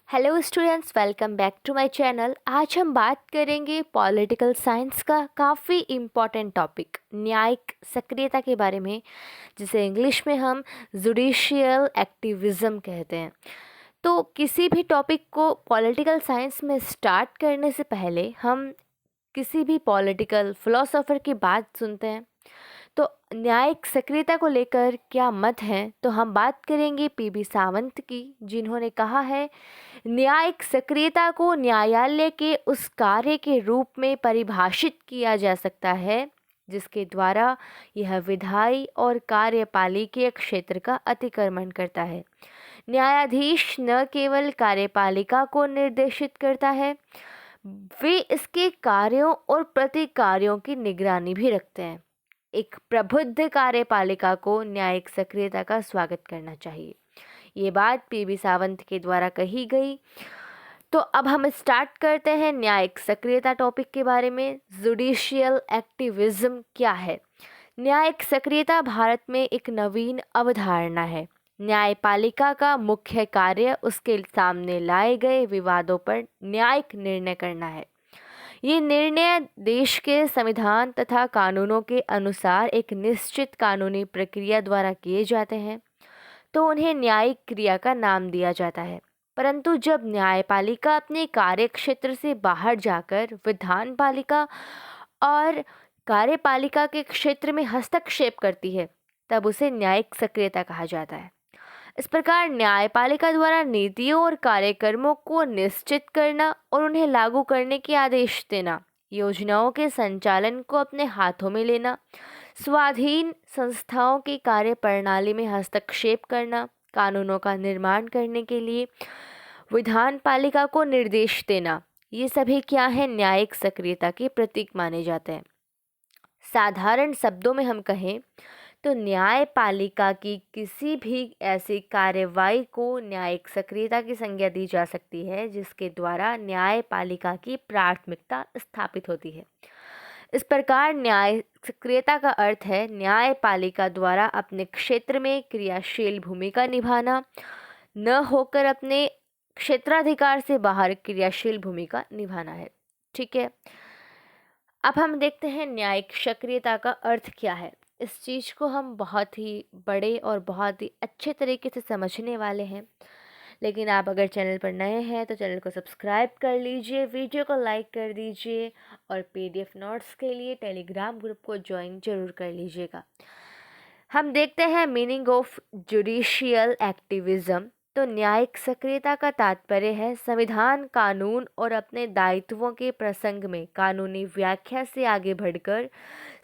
Hello students, welcome back to my channel. आज हम बात करेंगे पॉलिटिकल साइंस का काफ़ी इम्पॉर्टेंट टॉपिक न्यायिक सक्रियता के बारे में, जिसे इंग्लिश में हम जुडिशियल एक्टिविज़्म कहते हैं। तो किसी भी टॉपिक को पॉलिटिकल साइंस में स्टार्ट करने से पहले हम किसी भी पॉलिटिकल फिलोसोफर की बात सुनते हैं। तो न्यायिक सक्रियता को लेकर क्या मत हैं, तो हम बात करेंगे पीबी सावंत की, जिन्होंने कहा है न्यायिक सक्रियता को न्यायालय के उस कार्य के रूप में परिभाषित किया जा सकता है जिसके द्वारा यह विधायी और कार्यपालिकीय क्षेत्र का अतिक्रमण करता है। न्यायाधीश न केवल कार्यपालिका को निर्देशित करता है, वे इसके कार्यों और प्रतिकार्यों की निगरानी भी रखते हैं। एक प्रबुद्ध कार्यपालिका को न्यायिक सक्रियता का स्वागत करना चाहिए। ये बात पीबी सावंत के द्वारा कही गई। तो अब हम स्टार्ट करते हैं न्यायिक सक्रियता टॉपिक के बारे में। जुडिशियल एक्टिविज्म क्या है? न्यायिक सक्रियता भारत में एक नवीन अवधारणा है। न्यायपालिका का मुख्य कार्य उसके सामने लाए गए विवादों पर न्यायिक निर्णय करना है। ये निर्णय देश के संविधान तथा कानूनों के अनुसार एक निश्चित कानूनी प्रक्रिया द्वारा किए जाते हैं, तो उन्हें न्यायिक क्रिया का नाम दिया जाता है। परंतु जब न्यायपालिका अपने कार्यक्षेत्र से बाहर जाकर विधान पालिका और कार्यपालिका के क्षेत्र में हस्तक्षेप करती है, तब उसे न्यायिक सक्रियता कहा जाता है। इस प्रकार न्यायपालिका द्वारा नीतियों और कार्यक्रमों को निश्चित करना और उन्हें लागू करने के आदेश देना, योजनाओं के संचालन को अपने हाथों में लेना, स्वाधीन संस्थाओं की कार्य प्रणाली में हस्तक्षेप करना, कानूनों का निर्माण करने के लिए विधान पालिका को निर्देश देना, ये सभी क्या है? न्यायिक सक्रियता के प्रतीक माने जाते हैं। साधारण शब्दों में हम कहें तो न्यायपालिका की किसी भी ऐसी कार्रवाई को न्यायिक सक्रियता की संज्ञा दी जा सकती है जिसके द्वारा न्यायपालिका की प्राथमिकता स्थापित होती है। इस प्रकार न्याय सक्रियता का अर्थ है न्यायपालिका द्वारा अपने क्षेत्र में क्रियाशील भूमिका निभाना, न होकर अपने क्षेत्राधिकार से बाहर क्रियाशील भूमिका निभाना है। ठीक है, अब हम देखते हैं न्यायिक सक्रियता का अर्थ क्या है। इस चीज़ को हम बहुत ही बड़े और बहुत ही अच्छे तरीके से समझने वाले हैं। लेकिन आप अगर चैनल पर नए हैं तो चैनल को सब्सक्राइब कर लीजिए, वीडियो को लाइक कर दीजिए और पीडीएफ नोट्स के लिए टेलीग्राम ग्रुप को ज्वाइन जरूर कर लीजिएगा। हम देखते हैं मीनिंग ऑफ जुडिशियल एक्टिविज्म। तो न्यायिक सक्रियता का तात्पर्य है संविधान, कानून और अपने दायित्वों के प्रसंग में कानूनी व्याख्या से आगे बढ़कर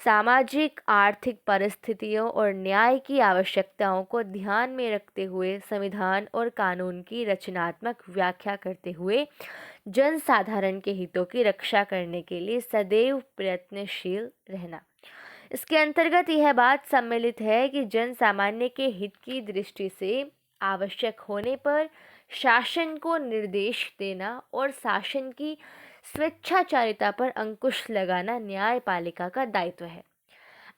सामाजिक आर्थिक परिस्थितियों और न्याय की आवश्यकताओं को ध्यान में रखते हुए संविधान और कानून की रचनात्मक व्याख्या करते हुए जनसाधारण के हितों की रक्षा करने के लिए सदैव प्रयत्नशील रहना। इसके अंतर्गत यह बात सम्मिलित है कि जन सामान्य के हित की दृष्टि से आवश्यक होने पर शासन को निर्देश देना और शासन की स्वेच्छाचारिता पर अंकुश लगाना न्यायपालिका का दायित्व है।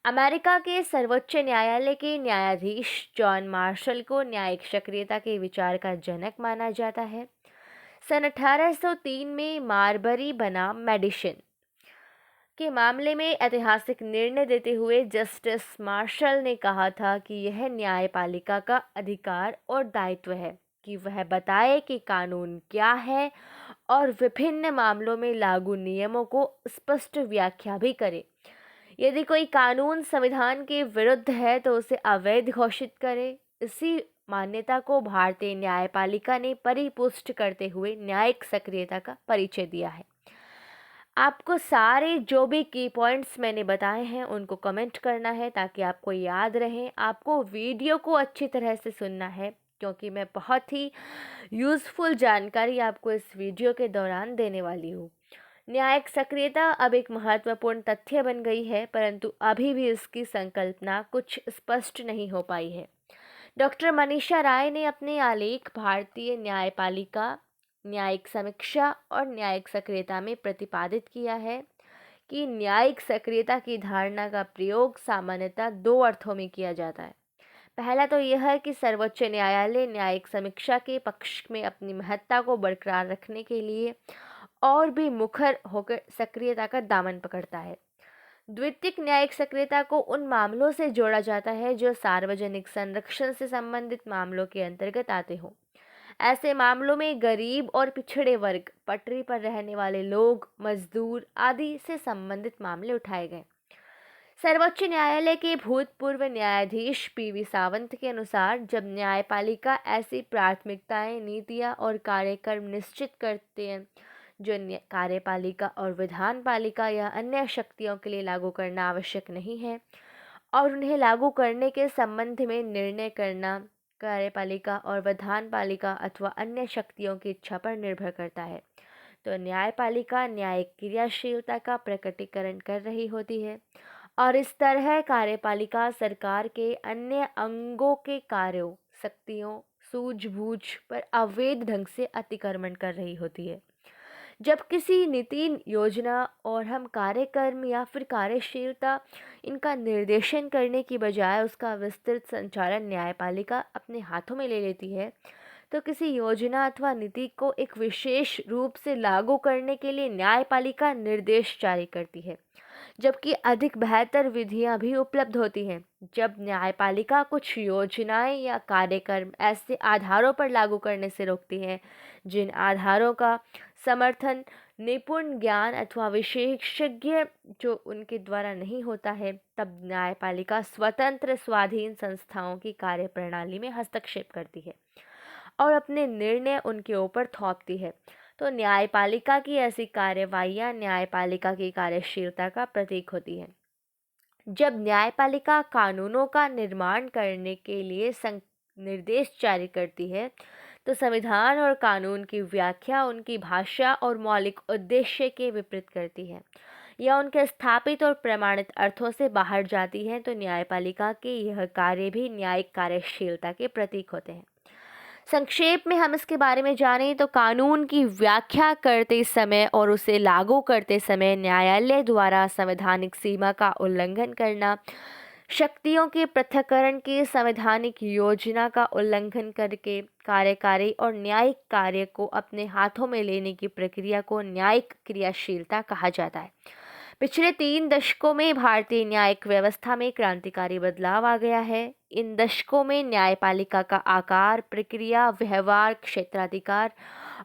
अमेरिका के सर्वोच्च न्यायालय के न्यायाधीश जॉन मार्शल को न्यायिक सक्रियता के विचार का जनक माना जाता है। सन 1803 में मारबरी बनाम मेडिसन के मामले में ऐतिहासिक निर्णय देते हुए जस्टिस मार्शल ने कहा था कि यह न्यायपालिका का अधिकार और दायित्व है कि वह बताए कि कानून क्या है और विभिन्न मामलों में लागू नियमों को स्पष्ट व्याख्या भी करे। यदि कोई कानून संविधान के विरुद्ध है तो उसे अवैध घोषित करे। इसी मान्यता को भारतीय न्यायपालिका ने परिपुष्ट करते हुए न्यायिक सक्रियता का परिचय दिया है। आपको सारे जो भी की पॉइंट्स मैंने बताए हैं उनको कमेंट करना है ताकि आपको याद रहे। आपको वीडियो को अच्छी तरह से सुनना है क्योंकि मैं बहुत ही यूज़फुल जानकारी आपको इस वीडियो के दौरान देने वाली हूँ। न्यायिक सक्रियता अब एक महत्वपूर्ण तथ्य बन गई है, परंतु अभी भी इसकी संकल्पना कुछ स्पष्ट नहीं हो पाई है। डॉक्टर मनीषा राय ने अपने आलेख भारतीय न्यायपालिका, न्यायिक समीक्षा और न्यायिक सक्रियता में प्रतिपादित किया है कि न्यायिक सक्रियता की धारणा का प्रयोग सामान्यतः दो अर्थों में किया जाता है। पहला तो यह है कि सर्वोच्च न्यायालय न्यायिक समीक्षा के पक्ष में अपनी महत्ता को बरकरार रखने के लिए और भी मुखर होकर सक्रियता का दामन पकड़ता है। द्वितीयक न्यायिक सक्रियता को उन मामलों से जोड़ा जाता है जो सार्वजनिक संरक्षण से संबंधित मामलों के अंतर्गत आते हों। ऐसे मामलों में गरीब और पिछड़े वर्ग, पटरी पर रहने वाले लोग, मजदूर आदि से संबंधित मामले उठाए गए। सर्वोच्च न्यायालय के भूतपूर्व न्यायाधीश पीवी सावंत के अनुसार, जब न्यायपालिका ऐसी प्राथमिकताएं, नीतियां और कार्यक्रम निश्चित करते हैं जो कार्यपालिका और विधानपालिका या अन्य शक्तियों के लिए लागू करना आवश्यक नहीं है और उन्हें लागू करने के संबंध में निर्णय करना कार्यपालिका और विधानपालिका अथवा अन्य शक्तियों की इच्छा पर निर्भर करता है, तो न्यायपालिका न्यायिक क्रियाशीलता का प्रकटीकरण कर रही होती है और इस तरह कार्यपालिका सरकार के अन्य अंगों के कार्यों, शक्तियों, सूझबूझ पर अवैध ढंग से अतिक्रमण कर रही होती है। जब किसी नीति, योजना और हम कार्यक्रम या फिर कार्यशीलता इनका निर्देशन करने की बजाय उसका विस्तृत संचालन न्यायपालिका अपने हाथों में ले लेती है, तो किसी योजना अथवा नीति को एक विशेष रूप से लागू करने के लिए न्यायपालिका निर्देश जारी करती है, जबकि अधिक बेहतर विधियां भी उपलब्ध होती हैं। जब न्यायपालिका कुछ योजनाएं या कार्यक्रम ऐसे आधारों पर लागू करने से रोकती है जिन आधारों का समर्थन निपुण ज्ञान अथवा विशेषज्ञ जो उनके द्वारा नहीं होता है, तब न्यायपालिका स्वतंत्र स्वाधीन संस्थाओं की कार्यप्रणाली में हस्तक्षेप करती है और अपने निर्णय उनके ऊपर थोपती है। तो न्यायपालिका की ऐसी कार्यवाहियाँ न्यायपालिका की कार्यशीलता का प्रतीक होती है। जब न्यायपालिका कानूनों का निर्माण करने के लिए निर्देश जारी करती है, तो संविधान और कानून की व्याख्या उनकी भाषा और मौलिक उद्देश्य के विपरीत करती है या उनके स्थापित और प्रमाणित अर्थों से बाहर जाती है, तो न्यायपालिका के यह कार्य भी न्यायिक कार्यशीलता के प्रतीक होते हैं। संक्षेप में हम इसके बारे में जानें तो कानून की व्याख्या करते समय और उसे लागू करते समय न्यायालय द्वारा संवैधानिक सीमा का उल्लंघन करना, शक्तियों के पृथक्करण की संवैधानिक योजना का उल्लंघन करके कार्यकारी और न्यायिक कार्य को अपने हाथों में लेने की प्रक्रिया को न्यायिक क्रियाशीलता कहा जाता है। पिछले 3 दशकों में भारतीय न्यायिक व्यवस्था में क्रांतिकारी बदलाव आ गया है। इन दशकों में न्यायपालिका का आकार, प्रक्रिया, व्यवहार, क्षेत्राधिकार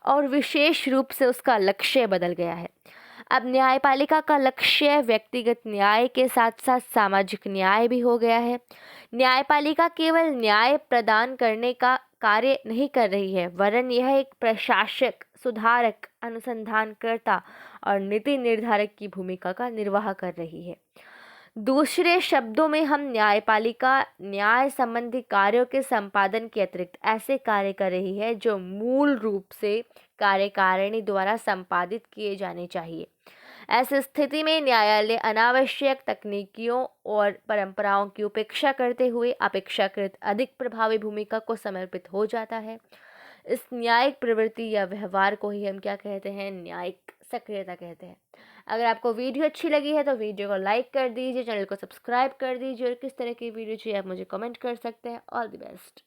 और विशेष रूप से उसका लक्ष्य बदल गया है। अब न्यायपालिका का लक्ष्य व्यक्तिगत न्याय के साथ साथ सामाजिक न्याय भी हो गया है। न्यायपालिका केवल न्याय प्रदान करने का कार्य नहीं कर रही है, वरन यह एक प्रशासक, सुधारक, अनुसंधानकर्ता और नीति निर्धारक की भूमिका का निर्वाह कर रही है। दूसरे शब्दों में हम न्यायपालिका न्याय संबंधी कार्यों के संपादन के अतिरिक्त ऐसे कार्य कर रही है जो मूल रूप से कार्यकारिणी द्वारा संपादित किए जाने चाहिए। ऐसी स्थिति में न्यायालय अनावश्यक तकनीकियों और परंपराओं की उपेक्षा करते हुए अपेक्षाकृत अधिक प्रभावी भूमिका को समर्पित हो जाता है। इस न्यायिक प्रवृत्ति या व्यवहार को ही हम क्या कहते हैं? न्यायिक सक्रियता कहते हैं। अगर आपको वीडियो अच्छी लगी है तो वीडियो को लाइक कर दीजिए, चैनल को सब्सक्राइब कर दीजिए और किस तरह की वीडियो चाहिए आप मुझे कमेंट कर सकते हैं। All the best.